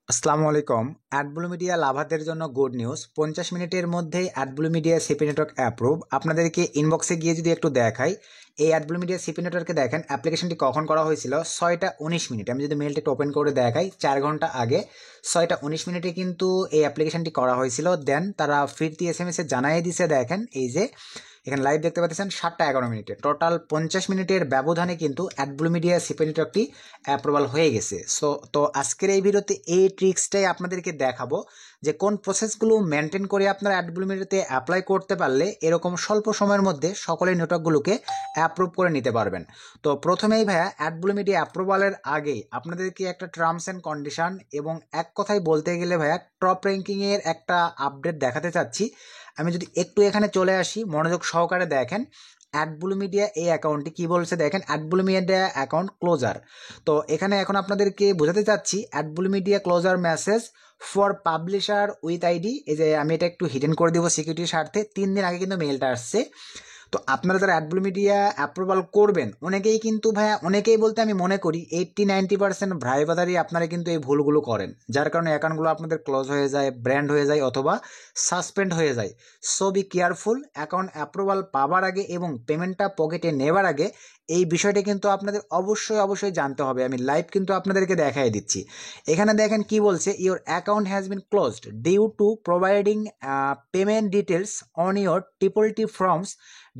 আসসালামু আলাইকুম। অ্যাডব্লু মিডিয়া লাভারদের জন্য গুড নিউজ। 50 মিনিটের মধ্যেই অ্যাডব্লু মিডিয়া সিপি নেটওয়ার্ক অ্যাপ্রুভ। আপনাদেরকে ইনবক্সে গিয়ে যদি একটু দেখাই, এই অ্যাডব্লু মিডিয়া সিপি নেটওয়ার্কে দেখেন অ্যাপ্লিকেশনটি কখন করা হয়েছিল, 6টা 19 মিনিট। আমি যদি মেলটা একটু ওপেন করে দেখাই, 4 ঘন্টা আগে 6টা 19 মিনিটে কিন্তু এই অ্যাপ্লিকেশনটি করা হয়েছিল। দেন তারা ফিরতি SMS এ জানাই দিছে, দেখেন এই যে এখানে লাইভ দেখতে পাচ্ছেন 7টা 11 মিনিটে, টোটাল 50 মিনিটের ব্যবধানে কিন্তু অ্যাডব্লু মিডিয়া সিপি নেটওয়ার্কটি অ্যাপ্রুভাল হয়ে গেছে। তো আজকের এই ভিডিওতে এই ট্রিক্সটাই আপনাদেরকে দেখাবো যে কোন প্রসেসগুলো মেনটেন করে আপনারা অ্যাডব্লু মিডিয়াতে অ্যাপ্লাই করতে পারলে এরকম স্বল্প সময়ের মধ্যে সকলের নেটওয়ার্কগুলোকে অ্যাপ্রুভ করে নিতে পারবেন। তো প্রথমেই ভাইয়া অ্যাডব্লু মিডিয়া অ্যাপ্রুভালের আগেই আপনাদেরকে একটা টার্মস অ্যান্ড কন্ডিশন এবং এক কথায় বলতে গেলে ভাইয়া টপ র্যাঙ্কিংয়ের একটা আপডেট দেখাতে চাচ্ছি। আমি যদি একটু এখানে চলে আসি, মনোযোগ সহকারে দেখেন অ্যাডব্লু মিডিয়া এই অ্যাকাউন্টটি কি বলছে, দেখেন অ্যাডব্লু মিডিয়া অ্যাকাউন্ট ক্লোজার। তো এখানে এখন আপনাদেরকে বোঝাতে চাচ্ছি Adblue media closure message for publisher with ID. এই যে আমি এটা একটু হিডেন করে দিব সিকিউরিটির স্বার্থে, 3 দিন আগে কিন্তু মেলটা আসছে। তো আপনারা যারা অ্যাডব্লু মিডিয়া অ্যাপ্রুভাল করবেন, অনেকেই কিন্তু ভাইয়া, অনেকেই বলতে আমি মনে করি 80-90% ভাইবাদারই আপনারা কিন্তু এই ভুলগুলো করেন, যার কারণে অ্যাকাউন্টগুলো আপনাদের ক্লোজ হয়ে যায়, ব্র্যান্ড হয়ে যায় অথবা সাসপেন্ড হয়ে যায়। So be careful. Account approval পাওয়ার আগে এবং পেমেন্টটা পকেটে নেবার আগে এই বিষয়টা কিন্তু আপনাদের অবশ্যই জানতে হবে। আমি লাইভ কিন্তু আপনাদেরকে দেখাই দিচ্ছি। এখানে দেখেন কি বলছে, your account has been closed due to providing payment details on your T forms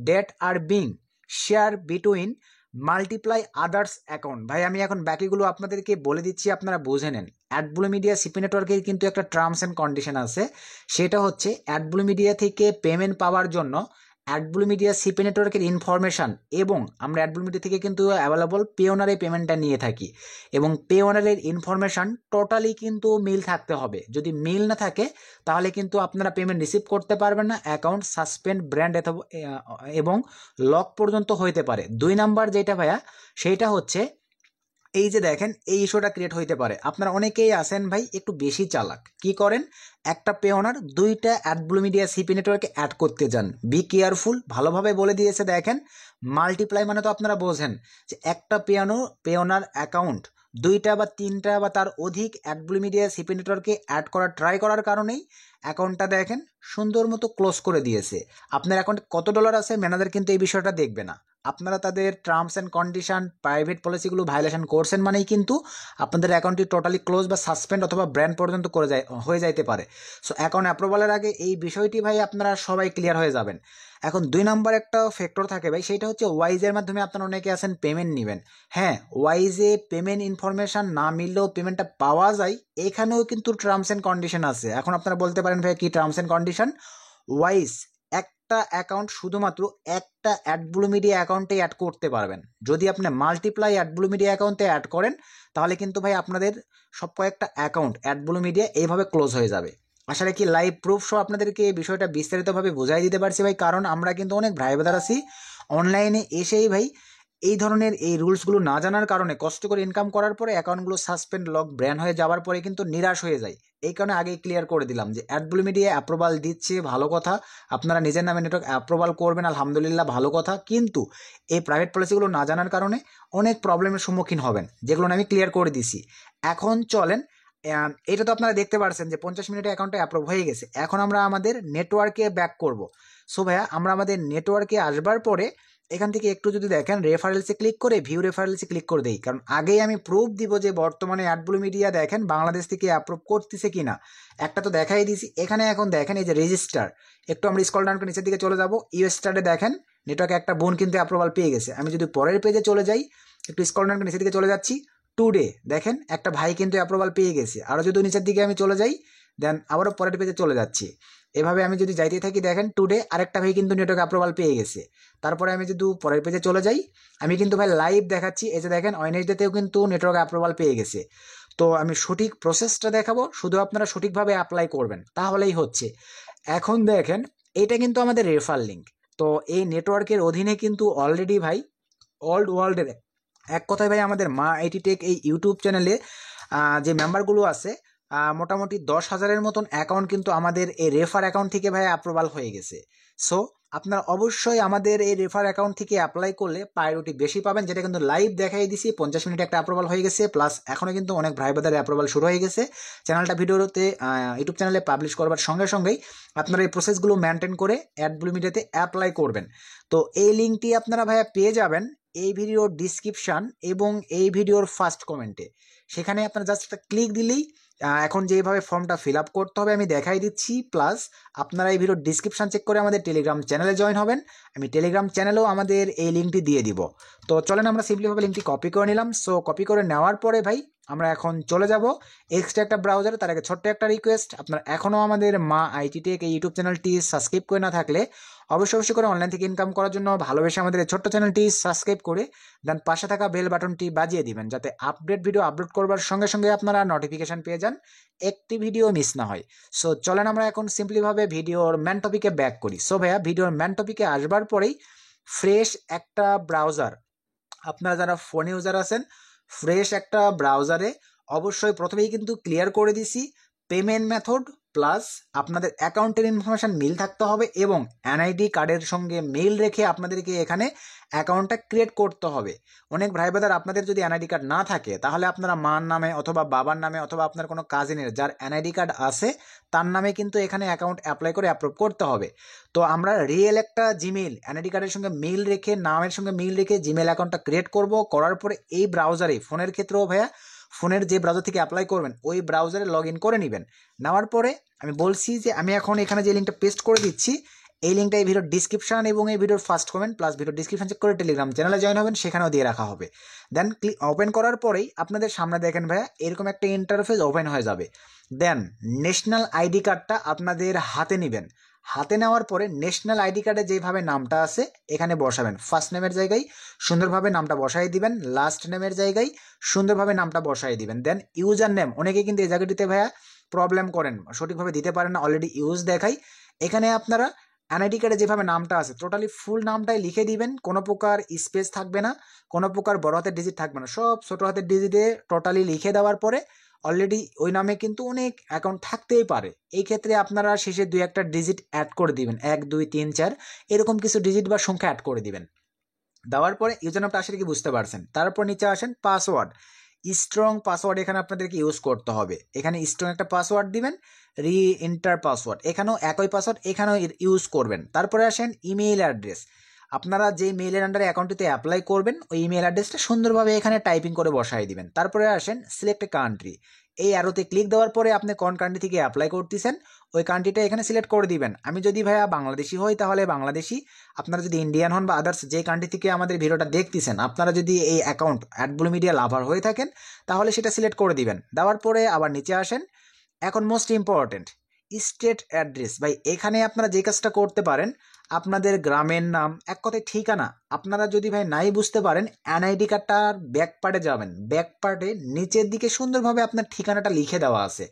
that are being share between multiply others account. ভাই আমি এখন বাকিগুলো আপনাদেরকে বলে দিচ্ছি, আপনারা বুঝে নেন। অ্যাডব্লু মিডিয়া সিপি নেটওয়ার্কের কিন্তু একটা টার্মস অ্যান্ড কন্ডিশন আছে, সেটা হচ্ছে অ্যাডব্লু মিডিয়া থেকে পেমেন্ট পাওয়ার জন্য অ্যাডব্লু মিডিয়া সিপি নেটওয়ার্কের ইনফরমেশান এবং আমরা অ্যাডব্লু মিডিয়া থেকে কিন্তু অ্যাভেলেবল পেওনারে পেমেন্টটা নিয়ে থাকি, এবং পেওনারের ইনফরমেশান টোটালি কিন্তু মিল থাকতে হবে। যদি মিল না থাকে তাহলে কিন্তু আপনারা পেমেন্ট রিসিভ করতে পারবেন না, অ্যাকাউন্ট সাসপেন্ড, ব্র্যান্ড এবং লক পর্যন্ত হইতে পারে। 2 নাম্বার যেটা ভাইয়া, সেইটা হচ্ছে এই যে দেখেন এই ইস্যুটা ক্রিয়েট হইতে পারে। আপনারা অনেকেই আছেন ভাই একটু বেশি চালাক, কি করেন, একটা পে ওনার 2টা অ্যাডব্লু মিডিয়া সিপি নেটওয়ার্কে অ্যাড করতে যান। বি কেয়ারফুল, ভালোভাবে বলে দিয়েছে। দেখেন মাল্টিপ্লাই মানে তো আপনারা বোঝেন যে একটা পে ওনার অ্যাকাউন্ট 2টা বা 3টা বা তার অধিক অ্যাডব্লু মিডিয়া সিপি নেটওয়ার্কে অ্যাড করার ট্রাই করার কারণেই অ্যাকাউন্টটা দেখেন সুন্দর মতো ক্লোজ করে দিয়েছে। আপনার অ্যাকাউন্টে কত ডলার আছে ম্যানেজার কিন্তু এই বিষয়টা দেখবে না। আপনারা তাদের টার্মস অ্যান্ড কন্ডিশন, প্রাইভেট পলিসিগুলো ভায়োলেশন করছেন মানেই কিন্তু আপনাদের অ্যাকাউন্টটি টোটালি ক্লোজ বা সাসপেন্ড অথবা ব্র্যান্ড পর্যন্ত হয়ে যাইতে পারে। সো অ্যাকাউন্ট অ্যাপ্রুভালের আগে এই বিষয়টি ভাই আপনারা সবাই ক্লিয়ার হয়ে যাবেন। এখন 2 নম্বর একটা ফ্যাক্টর থাকে ভাই, সেইটা হচ্ছে ওয়াইজের মাধ্যমে আপনারা অনেকে আছেন পেমেন্ট নেবেন। হ্যাঁ, ওয়াইজে পেমেন্ট ইনফরমেশন না মিললেও পেমেন্টটা পাওয়া যায়, এখানেও কিন্তু টার্মস অ্যান্ড কন্ডিশন আছে। এখন আপনারা বলতে পারেন ভাই কি টার্মস অ্যান্ড কন্ডিশন? ওয়াইজ একটা অ্যাকাউন্ট শুধুমাত্র একটা অ্যাডব্লু মিডিয়া অ্যাকাউন্টে অ্যাড করতে পারবেন। যদি আপনি মাল্টিপ্লাই অ্যাডব্লু মিডিয়া অ্যাকাউন্টে অ্যাড করেন তাহলে কিন্তু ভাই আপনাদের সব কয়েকটা অ্যাকাউন্ট অ্যাডব্লু মিডিয়া এইভাবে ক্লোজ হয়ে যাবে। আসলে কি লাইভ প্রুফ সহ আপনাদেরকে এই বিষয়টা বিস্তারিতভাবে বোঝাই দিতে পারছি ভাই, কারণ আমরা কিন্তু অনেক ভাই ব্রাদার আছি অনলাইনে এসেই ভাই এই ধরনের এই রুলসগুলো না জানার কারণে কষ্ট করে ইনকাম করার পরে অ্যাকাউন্টগুলো সাসপেন্ড, লক, ব্যান হয়ে যাওয়ার পরে কিন্তু নিরাশ হয়ে যায়। এই কারণে আগেই ক্লিয়ার করে দিলাম যে অ্যাডব্লু মিডিয়া অ্যাপ্রুভাল দিচ্ছে, ভালো কথা, আপনারা নিজের নামে নেটওয়ার্ক অ্যাপ্রুভাল করবেন, আলহামদুলিল্লাহ, ভালো কথা। কিন্তু এই প্রাইভেট পলিসিগুলো না জানার কারণে অনেক প্রবলেমের সম্মুখীন হবেন, যেগুলো আমি ক্লিয়ার করে দিছি। এখন চলেন, এটা তো আপনারা দেখতে পারছেন যে 50 মিনিটে অ্যাকাউন্টে অ্যাপ্রুভ হয়ে গেছে। এখন আমরা আমাদের নেটওয়ার্কে ব্যাক করব। সো ভাইয়া আমরা আমাদের নেটওয়ার্কে আসবার পরে এখান থেকে একটু যদি দেখেন রেফারেলসে ক্লিক করে ভিউ রেফারেলসে ক্লিক করে দেই, কারণ আগেই আমি প্রুফ দিব যে বর্তমানে অ্যাডব্লু মিডিয়া দেখেন বাংলাদেশ থেকে অ্যাপ্রুভ করতেছে কিনা। একটা তো দেখাই দিয়েছি এখানে। এখন দেখেন এই যে রেজিস্টার, একটু আমরা স্ক্রল ডাউন করে নিচের দিকে চলে যাব, ইউএসটারে দেখেন নেটওয়ার্কে একটা বোন কিন্তু অ্যাপ্রুভাল পেয়ে গেছে। আমি যদি পরের পেজে চলে যাই, একটু স্ক্রল ডাউন করে নিচের দিকে চলে যাচ্ছি, টুডে দেখেন একটা ভাই কিন্তু অ্যাপ্রুভাল পেয়ে গেছে। আরও যদি নিচের দিকে আমি চলে যাই, দেন আবারও পরের পেজে চলে যাচ্ছি। এভাবে আমি যদি যাইতে থাকি, দেখেন টুডে আরেকটা ভাই কিন্তু নেটওয়ার্ক অ্যাপ্রুভাল পেয়ে গেছে। তারপরে আমি যদি পরের পেজে চলে যাই, আমি কিন্তু ভাই লাইভ দেখাচ্ছি। এই যে দেখেন ওয়েডনেসডেতেও কিন্তু নেটওয়ার্ক অ্যাপ্রুভাল পেয়ে গেছে। তো আমি সঠিক প্রসেসটা দেখাবো, শুধু আপনারা সঠিকভাবে অ্যাপ্লাই করবেন তাহলেই হচ্ছে। এখন দেখেন এটা কিন্তু আমাদের রেফার লিঙ্ক। তো এই নেটওয়ার্কের অধীনে কিন্তু অলরেডি ভাই অল্ড ওয়ার্ল্ডের, এক কথায় ভাই আমাদের মা আইটি টেক এই ইউটিউব চ্যানেলে যে মেম্বারগুলো আছে মোটামুটি 10,000-এর মতন অ্যাকাউন্ট কিন্তু আমাদের এই রেফার অ্যাকাউন্ট থেকে ভাই অ্যাপ্রুভাল হয়ে গেছে। সো আপনারা অবশ্যই আমাদের এই রেফার অ্যাকাউন্ট থেকে অ্যাপ্লাই করলে প্রায়োরিটি বেশি পাবেন, যেটা কিন্তু লাইভ দেখাই দিছি। 50 মিনিটে একটা অ্যাপ্রুভাল হয়ে গেছে, প্লাস এখনও কিন্তু অনেক ভাই ব্রাদারের অ্যাপ্রুভাল শুরু হয়ে গেছে। চ্যানেলটা ভিডিওতে ইউটিউব চ্যানেলে পাবলিশ করবার সঙ্গে সঙ্গেই আপনারা এই প্রসেসগুলো মেনটেন করে অ্যাডব্লু মিডিয়াতে অ্যাপ্লাই করবেন। তো এই লিঙ্কটি আপনারা ভাইয়া পেয়ে যাবেন এই ভিডিওর ডিসক্রিপশন এবং এই ভিডিওর ফার্স্ট কমেন্টে। সেখানে আপনারা জাস্ট একটা ক্লিক দিলেই এখন যেভাবে ফর্মটা ফিল আপ করতে হবে আমি দেখাই দিচ্ছি। প্লাস আপনারা এই ভিডিওর ডিসক্রিপশন চেক করে আমাদের টেলিগ্রাম চ্যানেলে জয়েন হবেন। আমি টেলিগ্রাম চ্যানেলেও আমাদের এই লিঙ্কটি দিয়ে দিব। তো চলেন আমরা সিম্পলিভাবে লিঙ্কটি কপি করে নিলাম। সো কপি করে নেওয়ার পরে ভাই আমরা এখন চলে যাব এক্সট্রা একটা ব্রাউজারে। তার আগে ছোট্ট একটা রিকোয়েস্ট, আপনারা এখনও আমাদের মা আইটি টেক এই ইউটিউব চ্যানেলটি সাবস্ক্রাইব করে না থাকলে অবশ্যই করে অনলাইন থেকে ইনকাম করার জন্য ভালোবেসে আমাদের এই ছোট্ট চ্যানেলটি সাবস্ক্রাইব করে দেন পাশে থাকা বেল বাটনটি বাজিয়ে দিবেন, যাতে আপডেট ভিডিও আপলোড করবার সঙ্গে সঙ্গে আপনারা নোটিফিকেশন পেয়ে যান, একটি ভিডিও মিস না হয়। সো চলেন আমরা এখন সিম্পলিভাবে ভিডিওর ম্যান টপিকে ব্যাক করি। সো ভাইয়া ভিডিওর ম্যান টপিকে আসবার পরেই ফ্রেশ একটা ব্রাউজার, আপনারা যারা ফোন ইউজার আছেন ফ্রেশ একটা ব্রাউজারে অবশ্যই প্রথমেই কিন্তু ক্লিয়ার করে দিছি পেমেন্ট মেথড প্লাস আপনাদের অ্যাকাউন্টের ইনফরমেশান মিল থাকতে হবে এবং এনআইডি কার্ডের সঙ্গে মিল রেখে আপনাদেরকে এখানে অ্যাকাউন্টটা ক্রিয়েট করতে হবে। অনেক ভাই ব্রাদার আপনাদের যদি এনআইডি কার্ড না থাকে তাহলে আপনারা মার নামে অথবা বাবার নামে অথবা আপনার কোনো কাজিনের যার এনআইডি কার্ড আছে তার নামে কিন্তু এখানে অ্যাকাউন্ট অ্যাপ্লাই করে অ্যাপ্রুভ করতে হবে। তো আমরা রিয়েল একটা জিমেল এনআইডি কার্ডের সঙ্গে মিল রেখে নামের সঙ্গে মিল রেখে জিমেল অ্যাকাউন্টটা ক্রিয়েট করব। করার পরে এই ব্রাউজারে ফোনের ক্ষেত্রেও ভাইয়া ফোনের যে ব্রাউজার থেকে অ্যাপ্লাই করবেন ওই ব্রাউজারে লগ ইন করে নেবেন। নেওয়ার পরে আমি বলছি যে আমি এখন এখানে যে লিঙ্কটা পেস্ট করে দিচ্ছি এই লিঙ্কটা এই ভিডিওর ডিসক্রিপশন এবং এই ভিডিওর ফার্স্ট কমেন্ট প্লাস ভিডিওর ডিসক্রিপশন চেক করে টেলিগ্রাম চ্যানেলে জয়েন হবেন, সেখানেও দিয়ে রাখা হবে। দেন ওপেন করার পরেই আপনাদের সামনে দেখেন ভাইয়া এরকম একটা ইন্টারফেস ওপেন হয়ে যাবে। দেন ন্যাশনাল আইডি কার্ডটা আপনাদের হাতে নেবেন। হাতে নেওয়ার পরে ন্যাশনাল আইডি কার্ডে যেভাবে নামটা আছে এখানে বসাবেন। ফার্স্ট নেমের জায়গায় সুন্দরভাবে নামটা বসাই দিবেন, লাস্ট নেমের জায়গায় সুন্দরভাবে নামটা বসাই দিবেন। দেন ইউজার নেম, অনেকে কিন্তু এই জায়গাটিতে ভাইয়া প্রবলেম করেন, সঠিকভাবে দিতে পারেন না, অলরেডি ইউজ দেখাই। এখানে আপনারা এনআইডি কার্ডে যেভাবে নামটা আছে টোটালি ফুল নামটাই লিখে দিবেন, কোনো প্রকার স্পেস থাকবে না, কোনো প্রকার বড় হাতের ডিজিট থাকবে না, সব ছোট হাতের ডিজিটে টোটালি লিখে দেওয়ার পরে অলরেডি ওই নামে কিন্তু অনেক অ্যাকাউন্ট থাকতেই পারে। এই ক্ষেত্রে আপনারা শেষে 2-1টা ডিজিট অ্যাড করে দিবেন, 1 2 3 4 এরকম কিছু ডিজিট বা সংখ্যা অ্যাড করে দিবেন। দেওয়ার পরে ইউজার নামটা আসলে কি বুঝতে পারছেন। তারপর নিচে আসেন পাসওয়ার্ড, স্ট্রং পাসওয়ার্ড এখানে আপনাদেরকে ইউজ করতে হবে। এখানে স্ট্রং একটা পাসওয়ার্ড দিবেন, রি এন্টার পাসওয়ার্ড, এখানেও একই পাসওয়ার্ড এখানেও ইউজ করবেন। তারপরে আসেন ইমেইল অ্যাড্রেস, আপনারা যে মেইলের আন্ডারে অ্যাকাউন্টটিতে অ্যাপ্লাই করবেন ওই ইমেল অ্যাড্রেসটা সুন্দরভাবে এখানে টাইপিং করে বসাই দিবেন। তারপরে আসেন সিলেক্ট এ কান্ট্রি, এই অ্যারোতে ক্লিক দেওয়ার পরে আপনি কোন কান্ট্রি থেকে অ্যাপ্লাই করতেছেন ওই কান্ট্রিটা এখানে সিলেক্ট করে দিবেন। আমি যদি ভাইয়া বাংলাদেশি হই তাহলে বাংলাদেশি, আপনারা যদি ইন্ডিয়ান হন বা আদার্স যে কান্ট্রি থেকে আমাদের ভিডিওটা দেখতেছেন আপনারা যদি এই অ্যাকাউন্ট অ্যাডব্লু মিডিয়া লাভার হয়ে থাকেন তাহলে সেটা সিলেক্ট করে দিবেন। দেওয়ার পরে আবার নিচে আসেন, এখন মোস্ট ইম্পর্টেন্ট স্টেট অ্যাড্রেস। ভাই এখানে আপনারা যে কাজটা করতে পারেন আপনাদের গ্রামের নাম, এক কথায় ঠিকানা, আপনারা যদি ভাই নাই বুঝতে পারেন এনআইডি কার্ডটার ব্যাক পার্টে যাবেন, ব্যাক পার্টে নিচের দিকে সুন্দরভাবে আপনার ঠিকানাটা লিখে দেওয়া আছে,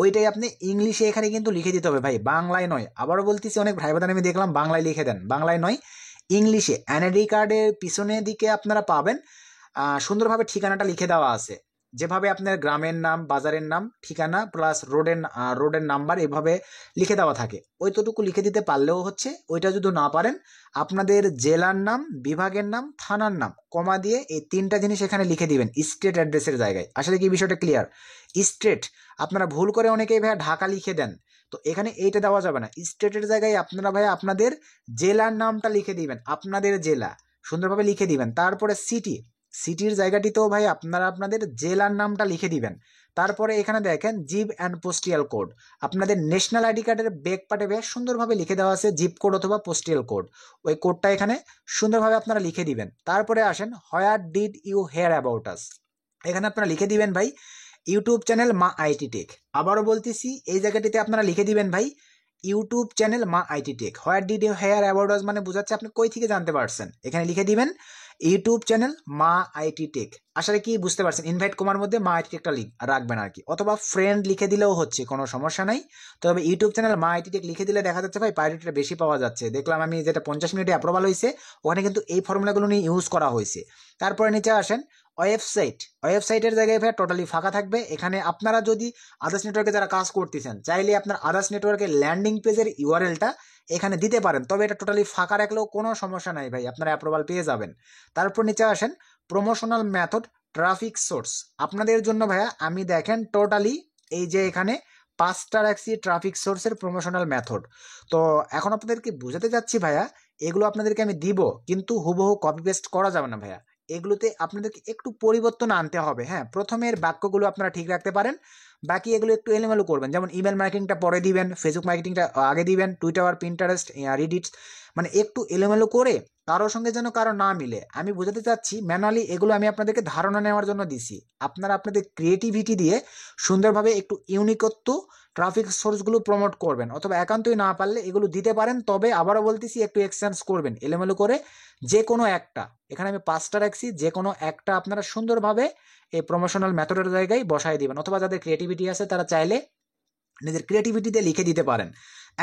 ওইটাই আপনি ইংলিশে এখানে কিন্তু লিখে দিতে হবে ভাই, বাংলায় নয়। আবারও বলতেছি অনেক ভাই বোন আমি দেখলাম বাংলায় লিখে দেন, বাংলায় নয় ইংলিশে। এনআইডি কার্ডের পিছনের দিকে আপনারা পাবেন সুন্দরভাবে ঠিকানাটা লিখে দেওয়া আছে, যেভাবে আপনার গ্রামের নাম, বাজারের নাম, ঠিকানা প্লাস রোডের নাম্বার এভাবে লিখে দেওয়া থাকে, ওইটুকু লিখে দিতে পারলেও হচ্ছে। ওইটা যদি না পারেন আপনাদের জেলার নাম, বিভাগের নাম, থানার নাম কমা দিয়ে এই 3টা জিনিস এখানে লিখে দিবেন স্টেট অ্যাড্রেসের জায়গায়। আসলে কি বিষয়টা ক্লিয়ার? স্টেট আপনারা ভুল করে অনেকেই ভাইয়া ঢাকা লিখে দেন, তো এখানে এইটা দেওয়া যাবে না, স্টেটের জায়গায় আপনারা ভাইয়া আপনাদের জেলার নামটা লিখে দিবেন, আপনাদের জেলা সুন্দরভাবে লিখে দিবেন। তারপরে সিটির জায়গাটিতেও ভাই আপনারা আপনাদের জেলার নামটা লিখে দিবেন। তারপরে এখানে দেখেন জিপ অ্যান্ড পোস্টিয়াল কোড, আপনাদের ন্যাশনাল আইডি কার্ডের ব্যাক পার্টে বেশ সুন্দরভাবে লিখে দেওয়া আছে জিপ কোড অথবা পোস্টিয়াল কোড, ওই কোডটা এখানে সুন্দরভাবে আপনারা লিখে দিবেন। তারপরে আসেন where did you hear about us, এখানে আপনারা লিখে দিবেন ভাই YouTube channel Ma IT tech. আবারও বলতেছি এই জায়গাটিতে আপনারা লিখে দিবেন ভাই YouTube channel Ma IT tech. Where did you hear about us মানে বোঝাচ্ছে আপনি কই থেকে জানতে পারছেন, এখানে লিখে দিবেন YouTube channel Ma IT take. আসলে কি বুঝতে পারছেন, ইনভাইট কমার মধ্যে মা আইটি টেকটা রাখবেন আর কি, অথবা ফ্রেন্ড লিখে দিলেও হচ্ছে, কোনো সমস্যা নাই। তবে YouTube channel Ma IT take লিখে দিলে দেখা যাচ্ছে ভাই প্রায়োরিটিটা বেশি পাওয়া যাচ্ছে। দেখলাম আমি যেটা 50 মিনিটে অ্যাপ্রুভাল হয়েছে ওখানে কিন্তু এই ফর্মুলাগুলো নিয়ে ইউজ করা হয়েছে। তারপরে নিচে আসেন ওয়েবসাইটের জায়গায় ভাই টোটালি ফাঁকা থাকবে। এখানে আপনারা যদি আদার্স নেটওয়ার্কে যারা কাজ করতেছেন চাইলে আপনার আদার্স নেটওয়ার্কের ল্যান্ডিং পেজের ইউআরএলটা এখানে দিতে পারেন, তবে এটা টোটালি ফাঁকা রাখলেও কোনো সমস্যা নাই ভাই, আপনারা অ্যাপ্রুভাল পেয়ে যাবেন। তারপর নিচে আসেন প্রমোশনাল মেথড ট্রাফিক সোর্স। আপনাদের জন্য ভাইয়া আমি দেখেন টোটালি এই যে এখানে 5টা রাখছি ট্রাফিক সোর্সের প্রমোশনাল মেথড। তো এখন আপনাদেরকে বুঝাতে যাচ্ছি ভাইয়া, এগুলো আপনাদেরকে আমি দিব, কিন্তু হুবহু কপি পেস্ট করা যাবে না ভাইয়া, এগুলোতে আপনাদেরকে একটু পরিবর্তন আনতে হবে। হ্যাঁ, প্রথমের বাক্যগুলো আপনারা ঠিক রাখতে পারেন, বাকি এগুলো একটু এলোমেলো করবেন। যেমন ইমেল মার্কেটিংটা পরে দিবেন, ফেসবুক মার্কেটিংটা আগে দিবেন, টুইটার, পিন্টারেস্ট, রিডিটস, মানে একটু এলোমেলো করে কারোর সঙ্গে যেন কারো না মিলে। আমি বোঝাতে চাচ্ছি ম্যানুয়ালি এগুলো আমি আপনাদেরকে ধারণা নেওয়ার জন্য দিছি, আপনারা আপনাদের ক্রিয়েটিভিটি দিয়ে সুন্দরভাবে একটু ইউনিকত্ব ট্রাফিক সোর্সগুলো প্রমোট করবেন, অথবা একান্তই না পারলে এগুলো দিতে পারেন, তবে আবারও বলতেছি একটু এক্সচেঞ্জ করবেন এলোমেলো করে। যে কোনো একটা, এখানে আমি 5টা রাখছি, যে কোনো একটা আপনারা সুন্দরভাবে এই প্রমোশনাল মেথডের জায়গায় বসায় দিবেন, অথবা যাদের ক্রিয়েটিভিটি আছে তারা চাইলে নিজের ক্রিয়েটিভিটিতে লিখে দিতে পারেন।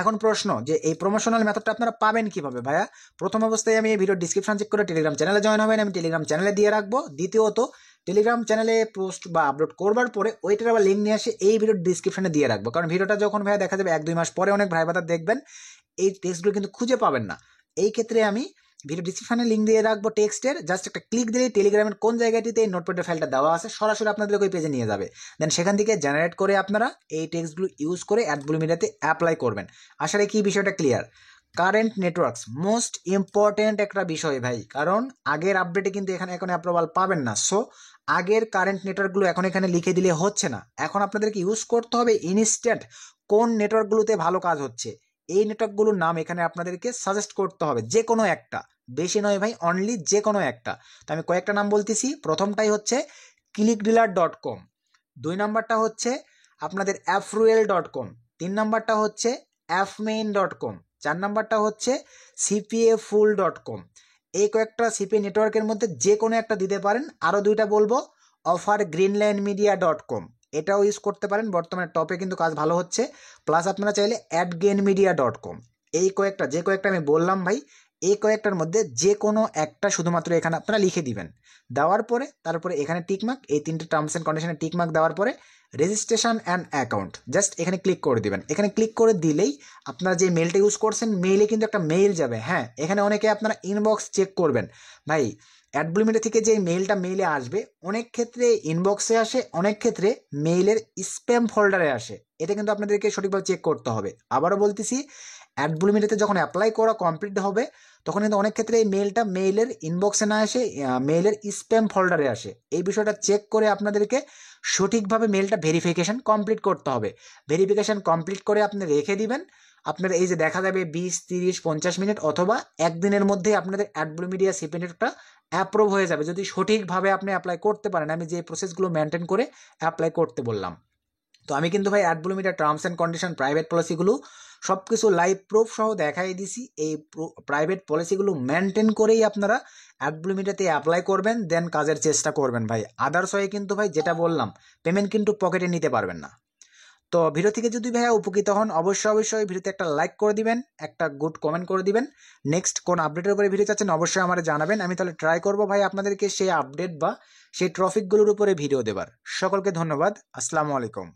এখন প্রশ্ন যে এই প্রমোশনাল মেথডটা আপনারা পাবেন কিভাবে ভাইয়া? প্রথম অবস্থায় আমি এই ভিডিও ডিসক্রিপশন চেক করে টেলিগ্রাম চ্যানেলে জয়েন হবেন, আমি টেলিগ্রাম চ্যানেলে দিয়ে রাখবো। দ্বিতীয়ত টেলিগ্রাম চ্যানেলে পোস্ট বা আপলোড করবার পরে ওইটার আবার লিঙ্ক নিয়ে আসে এই ভিডিওর ডিসক্রিপশনে দিয়ে রাখবো, কারণ ভিডিওটা যখন ভাইয়া দেখা যাবে 1-2 মাস পরে অনেক ভাই বাদা দেখবেন এই টেক্সটগুলো কিন্তু খুঁজে পাবেন না। এই ক্ষেত্রে আমি ভিডিও ডিসক্রিপশনে লিঙ্ক দিয়ে রাখবো টেক্সটের, জাস্ট একটা ক্লিক দিলেই টেলিগ্রামের কোন জায়গাটিতে এই নোটপ্যাডের ফাইলটা দেওয়া আছে সরাসরি আপনাদের ওই পেজে নিয়ে যাবে। দেন সেখান থেকে জেনারেট করে আপনারা এই টেক্সটগুলো ইউজ করে অ্যাডব্লু মিডিয়াতে অ্যাপ্লাই করবেন। আসলে কি বিষয়টা clear? Current networks most important একটা বিষয় ভাই, কারণ আগের আপডেটে কিন্তু এখানে এখন অ্যাপ্রুভাল পাবেন না। সো আগের কারেন্ট নেটওয়ার্কগুলো এখন এখানে লিখে দিলে হচ্ছে না, এখন আপনাদেরকে ইউজ করতে হবে ইনস্ট্যান্ট কোন নেটওয়ার্কগুলোতে ভালো কাজ হচ্ছে, এই নেটওয়ার্কগুলোর নাম এখানে আপনাদেরকে সাজেস্ট করতে হবে, যে কোনো একটা, বেশি নয় ভাই, অনলি যে কোনো একটা। তো আমি কয়েকটা নাম বলতেছি। প্রথমটাই হচ্ছে clickdealer.com, 2 নাম্বারটা হচ্ছে আপনাদের appruel.com, 3 নাম্বারটা হচ্ছে fmain.com, 4 নাম্বারটা হচ্ছে cpafull.com। এই কয়েকটা সিপি নেটওয়ার্কের মধ্যে যে কোনো একটা দিতে পারেন। আরও 2টা বলবো, offergreenlandmedia.com, এটাও ইউজ করতে পারেন, বর্তমানে টপে কিন্তু কাজ ভালো হচ্ছে। প্লাস আপনারা চাইলে adgainmedia.com, এই কয়েকটা, যে কয়েকটা আমি বললাম ভাই, এই কয়েকটার মধ্যে যে কোনো একটা শুধুমাত্র এখানে আপনারা লিখে দিবেন। দেওয়ার পরে তারপরে এখানে টিকমার্ক, এই 3টে টার্মস অ্যান্ড কন্ডিশনে টিকমার্ক দেওয়ার পরে রেজিস্ট্রেশন অ্যান্ড অ্যাকাউন্ট, জাস্ট এখানে ক্লিক করে দিবেন। এখানে ক্লিক করে দিলেই আপনারা যে মেলটা ইউজ করছেন মেইলে কিন্তু একটা মেইল যাবে। হ্যাঁ, এখানে অনেকে আপনারা ইনবক্স চেক করবেন ভাই, অ্যাডব্লু মিডিয়া থেকে যে মেইলটা মেইলে আসবে অনেক ক্ষেত্রে ইনবক্সে আসে, অনেক ক্ষেত্রে মেইলের স্প্যাম ফোল্ডারে আসে, এটা কিন্তু আপনাদেরকে সঠিকভাবে চেক করতে হবে। আবারও বলতেছি, অ্যাডব্লু মিডিয়াতে যখন অ্যাপ্লাই করা কমপ্লিট হবে তখন কিন্তু অনেক ক্ষেত্রে এই মেইলটা মেইলের ইনবক্সে না এসে মেইলের স্প্যাম ফোল্ডারে আসে। এই বিষয়টা চেক করে আপনাদেরকে সঠিকভাবে মেইলটা ভেরিফিকেশন কমপ্লিট করতে হবে। ভেরিফিকেশন কমপ্লিট করে আপনি রেখে দিবেন। আপনার এই যে দেখা যাবে 20, 30, 50 মিনিট অথবা একদিনের মধ্যেই আপনাদের অ্যাডব্লু মিডিয়া সিপি নেটওয়ার্কটা অ্যাপ্রুভ হয়ে যাবে, যদি সঠিকভাবে আপনি অ্যাপ্লাই করতে পারেন, আমি যে প্রসেসগুলো মেনটেন করে অ্যাপ্লাই করতে বললাম। তো আমি কিন্তু ভাই Adblue media terms and condition, private পলিসিগুলো সব কিছু লাইভ প্রুফ সহ দেখাই দিছি। এই প্রাইভেট পলিসিগুলো মেনটেন করেই আপনারা অ্যাডব্লু মিডিয়াতে অ্যাপ্লাই করবেন, দেন কাজের চেষ্টা করবেন ভাই। আদার্স হয়ে কিন্তু ভাই যেটা বললাম, পেমেন্ট কিন্তু পকেটে নিতে পারবেন না। তো ভিডিও থেকে যদি ভাইয়া উপকৃত হন অবশ্যই ভিডিওতে একটা লাইক করে দিবেন, একটা গুড কমেন্ট করে দিবেন। নেক্সট কোন আপডেটের উপরে ভিডিও চাচ্ছেন অবশ্যই আমার জানাবেন, আমি তাহলে ট্রাই করবো ভাই আপনাদেরকে সেই আপডেট বা সেই টপিকগুলোর উপরে ভিডিও দেবার। সকলকে ধন্যবাদ, আসসালামু আলাইকুম।